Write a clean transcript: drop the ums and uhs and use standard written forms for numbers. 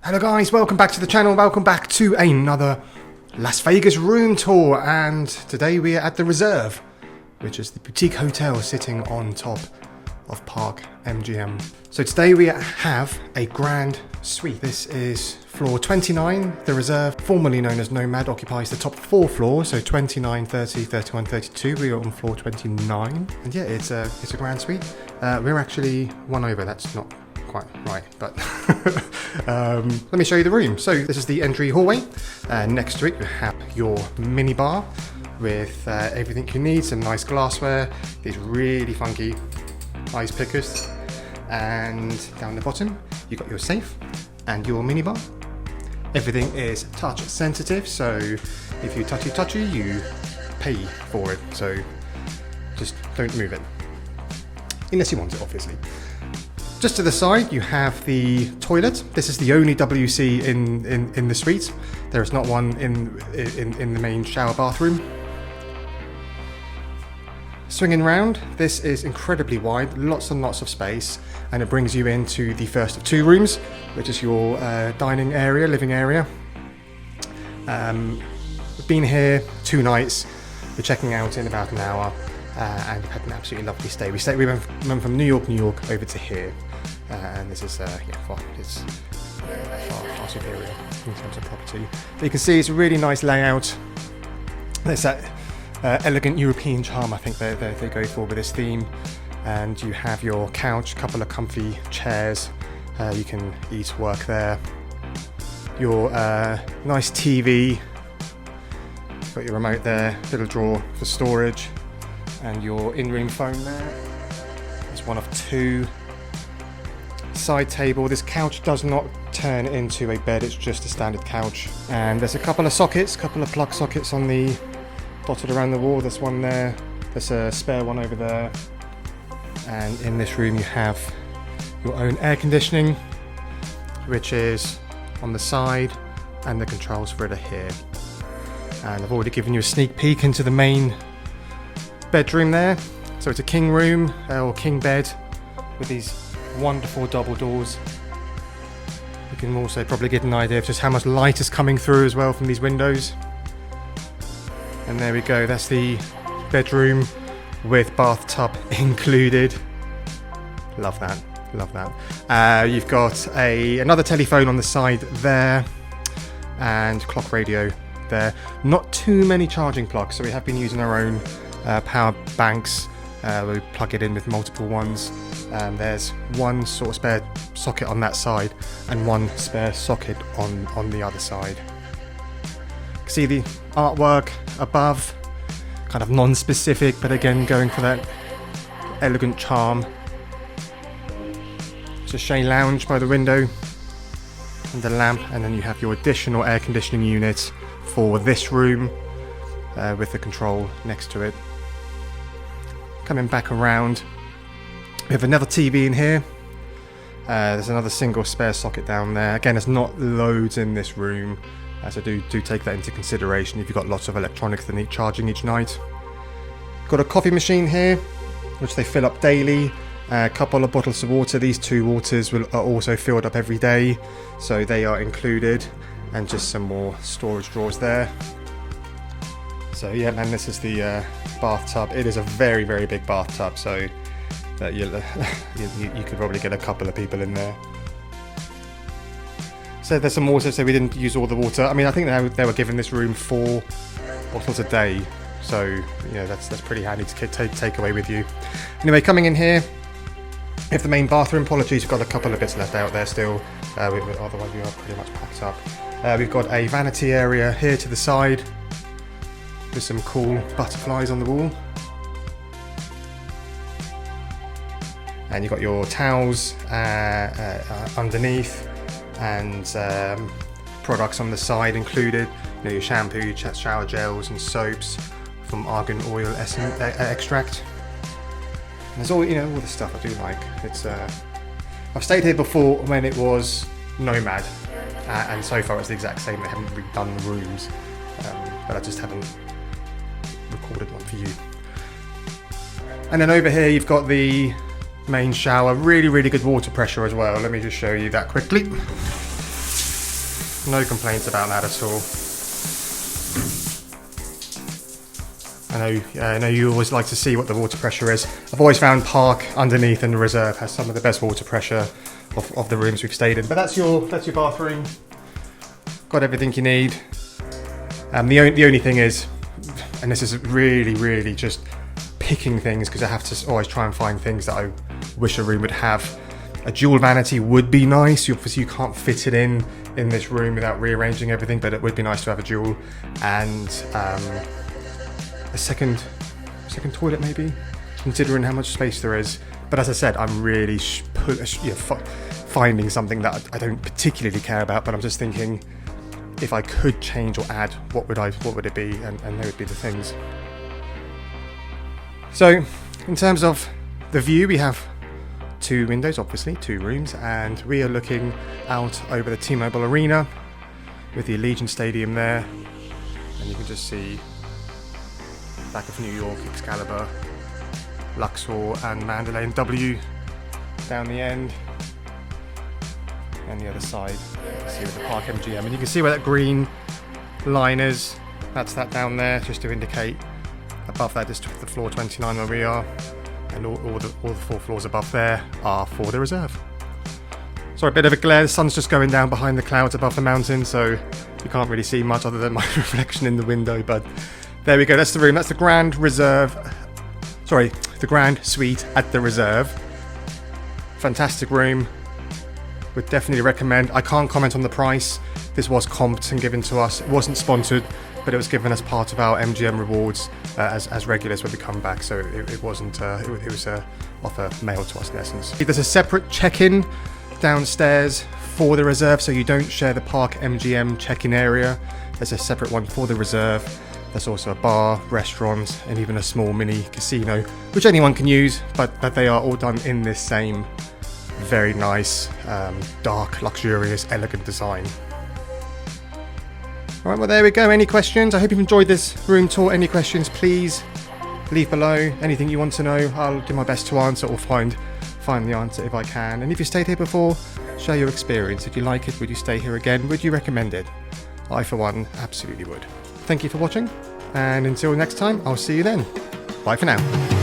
Hello guys, welcome back to the channel, welcome back to another Las Vegas room tour, and today we are at the Reserve, which is the boutique hotel sitting on top of Park MGM. So today we have a Grande Suite. This is floor 29. The Reserve, formerly known as Nomad, occupies the top 4 floors, so 29, 30, 31, 32. We are on floor 29, and yeah, it's a Grande Suite. We're actually one over, that's not quite right, but let me show you the room. So this is the entry hallway. Next to it you have your mini bar with everything you need, some nice glassware, these really funky ice pickers, and down the bottom you've got your safe and your mini bar. Everything is touch sensitive, so if you touchy you pay for it, so just don't move it unless you want it, obviously. Just to the side, you have the toilet. This is the only WC in the suite. There is not one in the main shower bathroom. Swinging round, this is incredibly wide, lots and lots of space, and it brings you into the first of 2 rooms, which is your dining area, living area. We've been here 2 nights. We're checking out in about an hour. And we've had an absolutely lovely stay. We went from New York over to here, and this is it's far superior in terms of property. But you can see it's a really nice layout. There's that elegant European charm I think they go for with this theme, and you have your couch, a couple of comfy chairs. You can eat, work there. Your nice TV. You've got your remote there, little drawer for storage. And your in-room phone there. It's one of 2. Side table. This couch does not turn into a bed, it's just a standard couch. And there's a couple of sockets, couple of plug sockets on the dotted around the wall. There's one there, there's a spare one over there. And in this room you have your own air conditioning, which is on the side, and the controls for it are here. And I've already given you a sneak peek into the main bedroom there. So it's a king room or king bed with these wonderful double doors. You can also probably get an idea of just how much light is coming through as well from these windows. And there we go, that's the bedroom with bathtub included. Love that, love that. You've got another telephone on the side there, and clock radio there. Not too many charging plugs, so we have been using our own power banks. We plug it in with multiple ones. There's one sort of spare socket on that side and one spare socket on the other side. You can see the artwork above, kind of non-specific, but again going for that elegant charm. It's a chaise lounge by the window and the lamp, and then you have your additional air conditioning unit for this room with the control next to it. Coming back around, we have another TV in here. There's another single spare socket down there. Again, there's not loads in this room, so do take that into consideration if you've got lots of electronics that need charging each night. Got a coffee machine here, which they fill up daily. A couple of bottles of water. These 2 waters are also filled up every day, so they are included, and just some more storage drawers there. So yeah, and this is the bathtub. It is a very, very big bathtub, so that you could probably get a couple of people in there. So there's some water, so we didn't use all the water. I mean, I think they were given this room 4 bottles a day, so you know that's pretty handy to take away with you. Anyway, coming in here, we have the main bathroom. Apologies, we've got a couple of bits left out there still. Otherwise we are pretty much packed up. We've got a vanity area here to the side, with some cool butterflies on the wall. And you've got your towels underneath, and products on the side included. You know, your shampoo, your shower gels and soaps from argan oil extract. And there's all the stuff I do like. It's I've stayed here before when it was Nomad, and so far it's the exact same. They haven't redone the rooms, but I just haven't recorded one for you. And then over here you've got the main shower, really good water pressure as well. Let me just show you that quickly. No complaints about that at all. I know you always like to see what the water pressure is. I've always found Park underneath in the reserve has some of the best water pressure of the rooms we've stayed in. But that's your bathroom. Got everything you need. The only thing is, and this is really just picking things because I have to always try and find things that I wish a room would have. A dual vanity would be nice. Obviously you can't fit it in this room without rearranging everything, but it would be nice to have a dual, and a second toilet maybe, considering how much space there is. But as I said, I'm really finding something that I don't particularly care about, but I'm just thinking if I could change or add, what would it be, and they would be the things. So in terms of the view, we have 2 windows, obviously 2 rooms, and we are looking out over the T-Mobile Arena with the Allegiant Stadium there, and you can just see back of New York, Excalibur, Luxor and Mandalay and W down the end, and the other side you can see with the Park MGM, and you can see where that green line is. That's that down there, just to indicate. Above that is the floor 29 where we are, and all the 4 floors above there are for the reserve. Sorry, a bit of a glare. The sun's just going down behind the clouds above the mountain, so you can't really see much other than my reflection in the window, but there we go. That's the room. That's the Grand Suite at the Reserve. Fantastic room. Would definitely recommend. I can't comment on the price. This was comped and given to us. It wasn't sponsored, but it was given as part of our MGM rewards as regulars when we come back. So it wasn't. It was a offer mailed to us in essence. There's a separate check-in downstairs for the Reserve, so you don't share the Park MGM check-in area. There's a separate one for the Reserve. There's also a bar, restaurant, and even a small mini casino, which anyone can use, but they are all done in this same very nice, dark, luxurious, elegant design. Alright, well there we go. Any questions? I hope you've enjoyed this room tour. Any questions, please leave below. Anything you want to know, I'll do my best to answer or find the answer if I can. And if you stayed here before, share your experience. If you like it, would you stay here again? Would you recommend it? I, for one, absolutely would. Thank you for watching, and until next time, I'll see you then. Bye for now.